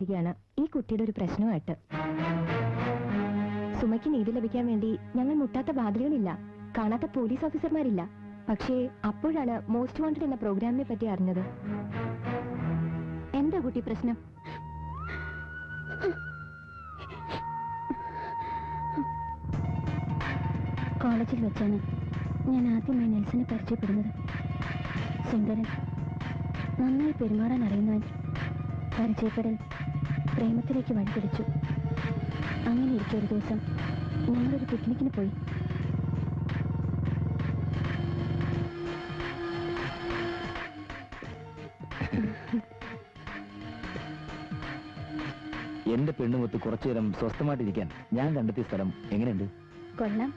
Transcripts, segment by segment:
ഈ കുട്ടിയുടെ ഒരു പ്രശ്നമായിട്ട് സുമയ്ക്ക് നീതി ലഭിക്കാൻ വേണ്ടി ഞങ്ങൾ മുട്ടാത്ത വാതിലുകളില്ല, കാണാത്ത പോലീസ് ഓഫീസർമാരില്ല. പക്ഷേ അപ്പോഴാണ് മോസ്റ്റ് വാണ്ടഡ് എന്ന പ്രോഗ്രാമിനെ പറ്റി അറിഞ്ഞത്. എന്താ കുട്ടി പ്രശ്നം? കോളേജിൽ വെച്ചാണ് ഞാൻ ആദ്യമായി നെൽസനെ പരിചയപ്പെടുന്നത്. സുന്ദരൻ, നന്നായി പെരുമാറാൻ അറിയുന്നവൻ. പരിചയപ്പെടൽ പ്രേമത്തിലേക്ക് വഴിപിടിച്ചു. അങ്ങനെ ഇരിക്കെ ഒരു ദിവസം ഞങ്ങളൊരു പിക്നിക്കിന് പോയി. എന്റെ പെണ്ണുമൊത്ത് കുറച്ചു നേരം സ്വസ്ഥമായിട്ടിരിക്കാൻ ഞാൻ കണ്ടെത്തിയ സ്ഥലം എങ്ങനെയുണ്ട്? കൊള്ളാം.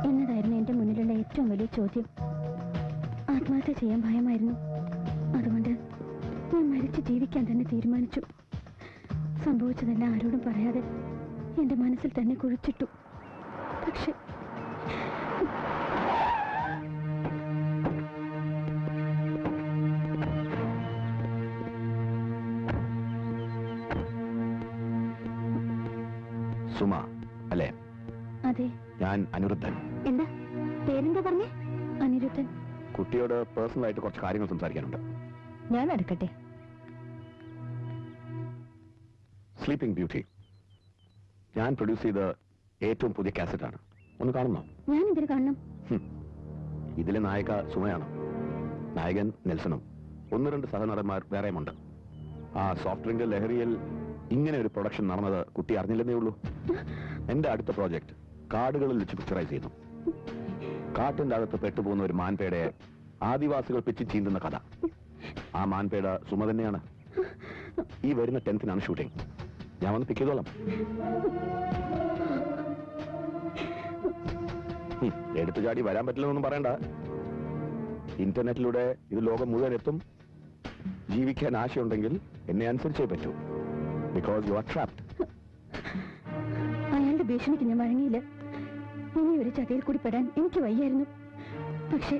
എന്നതായിരുന്നു എന്റെ മുന്നിലുള്ള ഏറ്റവും വലിയ ചോദ്യം. ആത്മഹത്യ ചെയ്യാൻ ഭയമായിരുന്നു. അതുകൊണ്ട് ഞാൻ മരിച്ച് ജീവിക്കാൻ തന്നെ തീരുമാനിച്ചു. സംഭവിച്ചതെല്ലാം ആരോടും പറയാതെ എന്റെ മനസ്സിൽ തന്നെ കുഴിച്ചിട്ടു. പക്ഷെ സുമ അല്ലേ? അതെ, ഞാൻ അനിരുദ്ധൻ. എന്താ പേരെന്താ പറഞ്ഞേ? അനിരുദ്ധൻ. കുട്ടിയോട് പേഴ്സണൽ ആയിട്ട് കുറച്ച് കാര്യങ്ങൾ സംസാരിക്കാനുണ്ട്. ഞാൻ എടുക്കട്ടെ. സ്ലീപ്പിംഗ് ബ്യൂട്ടി ഞാൻ പ്രൊഡ്യൂസ് ചെയ്ത ഏറ്റവും പുതിയ കാസറ്റാണ്. ഒന്ന് കാണുന്നോ? ഞാൻ ഇതിൽ കാണണം. ഇതിലെ നായിക സുമയാണ്, നായകൻ നെൽസണും, 1-2 സഹനടന്മാർ വേറെയുമുണ്ട്. ആ സോഫ്റ്റ് ഡ്രിങ്ക് ലഹരിയിൽ ഇങ്ങനെ ഒരു പ്രൊഡക്ഷൻ നടന്നത് കുട്ടി അറിഞ്ഞില്ലെന്നേ ഉള്ളൂ. എന്റെ അടുത്ത പ്രോജക്ട് കാടുകളിൽ വെച്ച് പിക്ചറൈസ് ചെയ്യുന്നു. കാട്ടിന്റെ അകത്ത് പെട്ടുപോകുന്ന ഒരു മാൻപേടയെ ആദിവാസികൾ പിച്ചി ചീന്തുന്ന കഥ. ആ മാൻപേട സുമ തന്നെയാണ്. ഈ വരുന്ന 10th ഷൂട്ടിംഗ്. ഞാൻ വന്ന് പിക്ക് ചെയ്തോളാം. എടുത്തു ചാടി വരാൻ പറ്റില്ലെന്നൊന്നും പറയണ്ട. ഇന്റർനെറ്റിലൂടെ ഇത് ലോകം മുഴുവൻ എത്തും. ജീവിക്കാൻ ആശയുണ്ടെങ്കിൽ എന്നെ അനുസരിച്ചേ പറ്റൂ. Because you are trapped. അയാളുടെ ഭീഷണിക്ക് ഞാൻ വഴങ്ങിയില്ല. ഇനി ഒരു ചതിയിൽ കൂടി പെടാൻ എനിക്ക് വയ്യായിരുന്നു. പക്ഷെ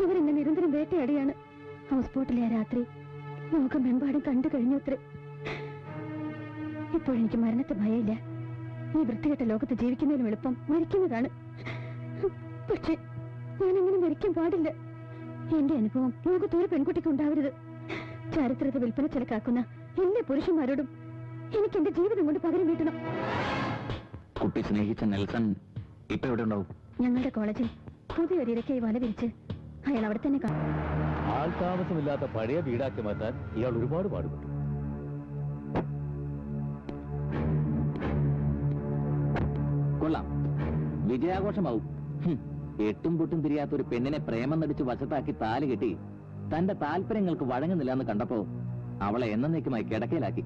അവരെന്നെ നിരന്തരം വേട്ടയാടിയാണ്. ഹൗസ് ബോട്ടിലെ ആ രാത്രി ലോകമെമ്പാടും കണ്ടു കഴിഞ്ഞത്രേ. ഇപ്പോഴെനിക്ക് മരണത്തെ ഭയമില്ല. ഈ വൃത്തികെട്ട ലോകത്ത് ജീവിക്കുന്നതിനും എളുപ്പം മരിക്കുന്നതാണ്. പക്ഷെ ഞാനെങ്ങനെ മരിക്കാൻ പാടില്ല. എന്റെ അനുഭവം ലോകത്തൊരു പെൺകുട്ടിക്ക് ഉണ്ടാവരുത്. ചരിത്രത്തെ വിൽപ്പന ചിലക്കാക്കുന്ന എല്ലാ പുരുഷന്മാരോടും എനിക്ക് എന്റെ ജീവിതം കൊണ്ട് പകരം വീട്ടണം. കുട്ടി സ്നേഹിച്ച നെൽസൺ ഇപ്പൊ എവിടെ ഉണ്ടാവും? ഞങ്ങളുടെ കോളേജിൽ പുതിയൊരു ഇരക്കായി വല വിരിച്ച് അയാൾ അവിടെ തന്നെ കാണും. ആൾ താമസമില്ലാത്ത പഴയ വീടാക്കി മാറ്റാൻ ഇയാൾ ഒരുപാട് പാടുപെട്ടു. കൊള്ളാം, വിജയാഘോഷമാവും. എട്ടും പൊട്ടും തിരിയാത്ത ഒരു പെണ്ണിനെ പ്രേമം നടിച്ച് വശത്താക്കി താലി കെട്ടി തന്റെ താല്പര്യങ്ങൾക്ക് വഴങ്ങുന്നില്ല എന്ന് കണ്ടപ്പോ അവളെ എന്നേക്കുമായി കിടക്കയിലാക്കി.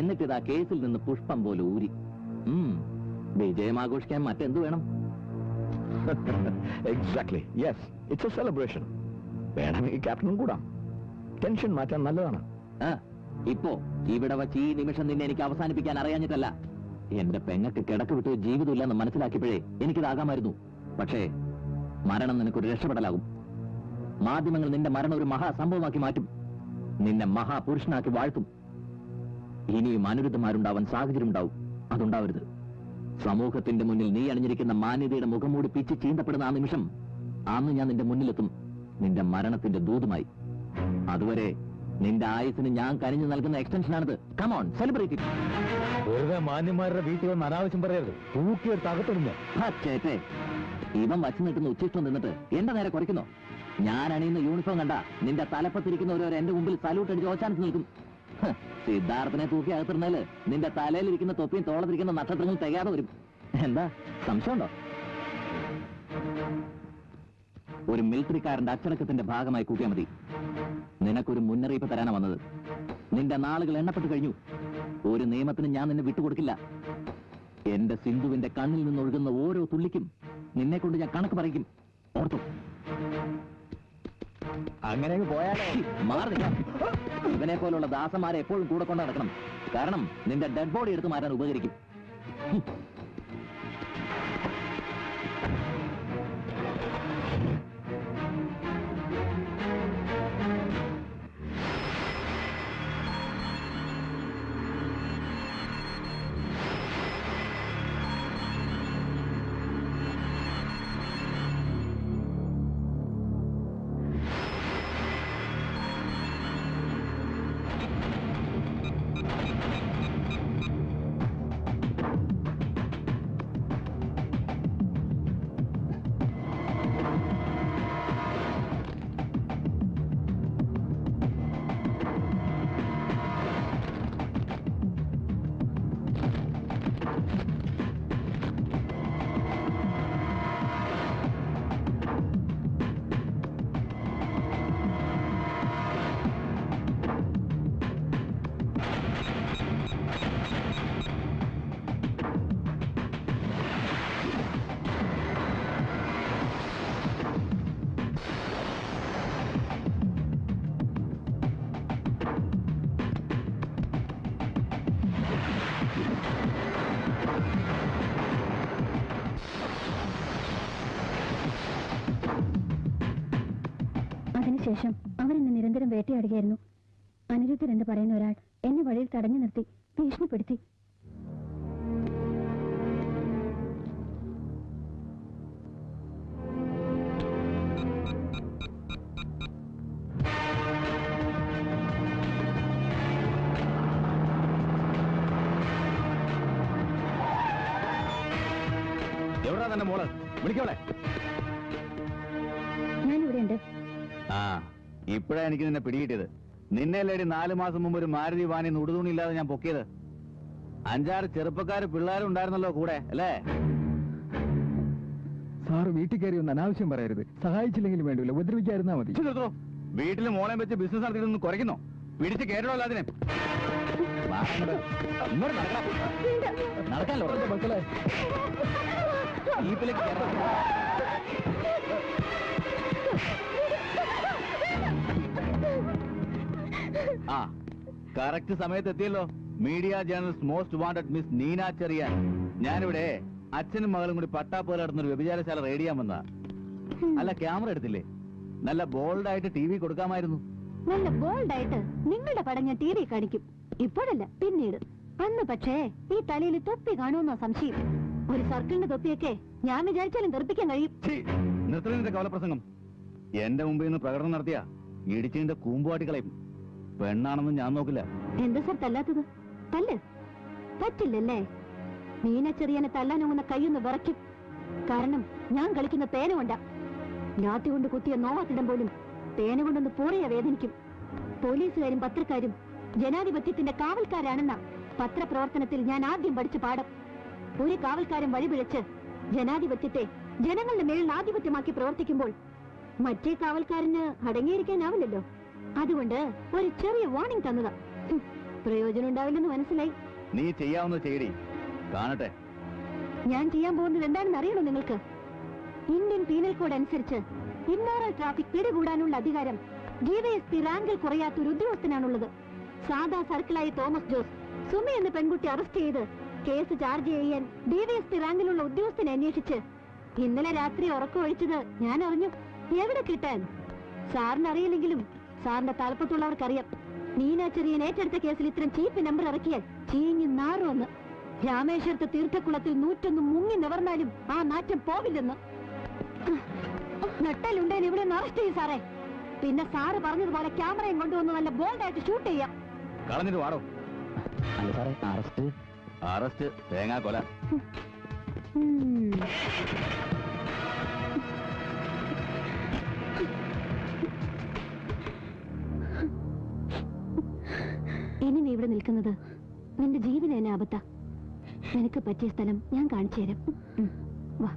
എന്നിട്ടിതാ കേസിൽ നിന്ന് പുഷ്പം പോലെ ഊരി. വിജയം ആഘോഷിക്കാൻ മറ്റെന്ത് വേണം? Exactly, yes, it's A celebration. വേണമെങ്കിൽ ക്യാപ്റ്റനും കൂടാം. ടെൻഷൻ മാറ്റാൻ നല്ലതാണ്. ഇപ്പോ ഇവിടെ വച്ച് ഈ നിമിഷം നിന്നെ എനിക്ക് അവസാനിപ്പിക്കാൻ അറിയാഞ്ഞിട്ടല്ല. എന്റെ പെങ്ങക്ക് കിടക്ക് വിട്ട് ജീവിതമില്ലെന്ന് മനസ്സിലാക്കിയപ്പോഴേ എനിക്കിതാകാമായിരുന്നു. പക്ഷേ മരണം നിനക്കൊരു രക്ഷപ്പെടലാകും. മാധ്യമങ്ങൾ നിന്റെ മരണം ഒരു മഹാസംഭവമാക്കി മാറ്റും. നിന്നെ മഹാപുരുഷനാക്കി വാഴ്ത്തും. ഇനിയും അനിരുദ്ധമാരുണ്ടാവാൻ സാഹചര്യം ഉണ്ടാവും. അതുണ്ടാവരുത്. സമൂഹത്തിന്റെ മുന്നിൽ നീ അണിഞ്ഞിരിക്കുന്ന മാന്യതയുടെ മുഖംമൂടി പിച്ച് ചീന്തപ്പെടുന്ന ആ നിമിഷം, അന്ന് ഞാൻ നിന്റെ മുന്നിലെത്തും, നിന്റെ മരണത്തിന്റെ ദൂതുമായി. അതുവരെ നിന്റെ ആയുസിന് ഞാൻ കനിഞ്ഞു നൽകുന്ന എക്സ്റ്റൻഷനാണിത്. Come on, celebrate. വെറുതെ മാന്യന്മാരുടെ വീട്ടിൽ വന്ന് അനാവശ്യം പറയരുത്. തൂക്കിയെടുത്ത് അകത്തിടുന്നു. ചേട്ടേ, ഇവൻ വച്ചു നിൽക്കുന്ന ഉച്ചിഷ്ടം നിന്നിട്ട് എന്റെ നേരെ കുറയ്ക്കുന്നോ? ഞാൻ അണിയുന്ന യൂണിഫോം കണ്ട നിന്റെ തലപ്പത്തിരിക്കുന്നവരോ എന്റെ മുമ്പിൽ സല്യൂട്ട് അടിച്ച് ഓച്ചാനിച്ച് നിൽക്കും. സിദ്ധാർത്ഥനെ തൂക്കി അകത്തിരുന്നാല് നിന്റെ തലയിലിരിക്കുന്ന തൊപ്പിയും തോളത്തിരിക്കുന്ന നക്ഷത്രങ്ങൾ തികയാതെ വരും. എന്താ സംശയമുണ്ടോ? ഒരു മിലിറ്ററിക്കാരന്റെ അച്ചടക്കത്തിന്റെ ഭാഗമായി കൂട്ടിയാൽ മതി. നിനക്കൊരു മുന്നറിയിപ്പ് തരാനാ വന്നത്. നിന്റെ നാളുകൾ എണ്ണപ്പെട്ട് കഴിഞ്ഞു. ഒരു നിയമത്തിന് ഞാൻ നിന്നെ വിട്ടുകൊടുക്കില്ല. എന്റെ സിന്ധുവിന്റെ കണ്ണിൽ നിന്നൊഴുകുന്ന ഓരോ തുള്ളിക്കും നിന്നെ കൊണ്ട് ഞാൻ കണക്ക് പറയിക്കും. ഓർത്തു. അങ്ങനെ പോയാലോ? മാറി. ഇവനെ പോലുള്ള ദാസന്മാരെ എപ്പോഴും കൂടെ കൊണ്ട് നടക്കണം. കാരണം നിന്റെ ഡെഡ് ബോഡി എടുത്ത് മാറ്റാൻ ഉപകരിക്കും. അതിനുശേഷം അവരെന്നെ നിരന്തരം വേട്ടയാടുകയായിരുന്നു. അനിരുദ്ധൻ എന്ന് പറയുന്ന ഒരാൾ എന്നെ വഴിയിൽ തടഞ്ഞു നിർത്തി ഭീഷണിപ്പെടുത്തി. എവിടാ തന്നെ മോള്? വിളിക്കോളെ. ഞാനിവിടെ ഉണ്ട്. ആ, ഇപ്പഴാ എനിക്ക് നിന്നെ പിടികിട്ടിയത്. നിന്നെ അല്ലേടി 4 മാസം മുമ്പ് ഒരു മാരുതി വാനി ഉടുതുണിയില്ലാതെ ഞാൻ പൊക്കിയത്. 5-6 ചെറുപ്പക്കാര് പിള്ളേരും ഉണ്ടായിരുന്നല്ലോ കൂടെ, അല്ലേ? സാറ് വീട്ടിൽ കയറി ഒന്ന് അനാവശ്യം പറയരുത്. സഹായിച്ചില്ലെങ്കിലും വേണ്ടില്ല, ഉപദ്രവിക്കാതിരുന്നാ മതി. വീട്ടിൽ മോളെ വെച്ച് ബിസിനസ് നടത്തിയിട്ടൊന്ന് കുറയ്ക്കുന്നോ? പിടിച്ച് കേട്ടോല്ല അതിനെ. നടക്കാലോ മക്കളെ. ജീപ്പിലേക്ക് കയറാം. ആ, കറക്റ്റ് സമയത്ത് എത്തിയല്ലോ. Media journalist most wanted Miss Neena Cherian. ഞാനിവിടെ അച്ഛനും മകളും കൂടി പട്ടാപ്പുര നടന്നൊരു വ്യഭിചാരശാല റെയ്ഡ് ചെയ്യാൻ വന്നാ. അല്ല, ക്യാമറ എടുത്തില്ലേ? നല്ല ബോൾഡായിട്ട് TV കൊടുക്കാമായിരുന്നു. നല്ല ബോൾഡായിട്ട് നിങ്ങളുടെ പടം ഞാൻ TV കാണിക്കും. ഇപ്പോഴല്ല, പിന്നീട്. അന്ന് പക്ഷേ ഈ തലയിൽ തൊപ്പി കാണുമെന്ന സംശയം. ഒരു സർക്കിളിന്റെ തൊപ്പിയൊക്കെ ഞാൻ വിചാരിച്ചാലും തെറിപ്പിക്കാൻ കഴിയും. നിർത്തലിന്റെ കവലപ്രസംഗം. എന്റെ മുമ്പിൽ നിന്ന് പ്രകടനം നടത്തിയ ഇടിച്ചിന്റെ കൂമ്പുവാട്ടികളെയും. പെണ്ണാണെന്ന് ഞാൻ നോക്കില്ല. എന്താ സാർ തല്ലാത്തത്? തല്ല് പറ്റില്ലല്ലേ? മീന ചെറിയനെ തല്ലാനൊങ്ങുന്ന കൈയൊന്ന് വിറയ്ക്കും. കാരണം ഞാൻ കളിക്കുന്ന പേന കൊണ്ടാ. ലാത്തി കൊണ്ട് കുത്തിയ നോവാത്തിടം പോലും പേന കൊണ്ടൊന്ന് പൂറിയ വേദനിക്കും. പോലീസുകാരും പത്രക്കാരും ജനാധിപത്യത്തിന്റെ കാവൽക്കാരാണെന്ന പത്രപ്രവർത്തനത്തിൽ ഞാൻ ആദ്യം പഠിച്ച പാഠം. ഒരു കാവൽക്കാരൻ വഴിപിഴച്ച് ജനാധിപത്യത്തെ ജനങ്ങളുടെ മേളിൽ ആധിപത്യമാക്കി പ്രവർത്തിക്കുമ്പോൾ മറ്റേ കാവൽക്കാരന് അടങ്ങിയിരിക്കാനാവില്ലല്ലോ. അതുകൊണ്ട് ഒരു ചെറിയ വാർണിംഗ് തന്നതാ. പ്രയോജനം ഉണ്ടാവില്ലെന്ന് മനസ്സിലായി. നീ ചെയ്യാവുന്ന ചെയ്യടി, കാണട്ടെ. ഞാൻ ചെയ്യാൻ പോകുന്നത് എന്താണെന്ന് അറിയണോ നിങ്ങൾക്ക്? ഇന്ത്യൻ പീനൽ കോഡ് അനുസരിച്ച് ഇമ്മോറൽ ട്രാഫിക് പിടികൂടാനുള്ള അധികാരം DYSP റാങ്കിൽ കുറയാത്ത ഒരു ഉദ്യോഗസ്ഥനാണുള്ളത്. സാധാ സർക്കിളായ തോമസ് ജോസ് സുമി എന്ന പെൺകുട്ടി അറസ്റ്റ് ചെയ്ത് കേസ് ചാർജ് ചെയ്യാൻ DYSP റാങ്കിലുള്ള ഉദ്യോഗസ്ഥനെ അന്വേഷിച്ച് ഇന്നലെ രാത്രി ഉറക്കമൊഴിച്ചത് ഞാൻ അറിഞ്ഞു. എവിടെ കിട്ടാൻ? സാറിന് അറിയില്ലെങ്കിലും സാറിന്റെ തലപ്പത്തുള്ളവർക്കറിയാം. നീന ചെറിയൻ ഏറ്റെടുത്ത കേസിൽ ഇത്രയും ചീപ്പ് നമ്പർ ഇറക്കിയാൽ ചീഞ്ഞു നാറുമെന്ന്. രാമേശ്വരത്തെ തീർത്ഥക്കുളത്തിൽ 101 മുങ്ങി നിവർന്നാലും ആ നാറ്റം പോവില്ലെന്ന്. നട്ടലുണ്ടേന് ഇവിടെ ഒന്ന് അറസ്റ്റ് ചെയ്യും സാറേ. പിന്നെ സാറ് പറഞ്ഞതുപോലെ ക്യാമറയും കൊണ്ടുവന്ന് നല്ല ബോൾഡായിട്ട് ഷൂട്ട് ചെയ്യാം. കളഞ്ഞിട്ട് വാടോ. അല്ല സാറേ, അറസ്റ്റ് തേങ്ങാ കൊല. ഇനി നീ ഇവിടെ നിൽക്കുന്നത് നിന്റെ ജീവന് തന്നെ ആപത്താ. നിനക്ക് പറ്റിയ സ്ഥലം ഞാൻ കാണിച്ചു തരാം. വാ.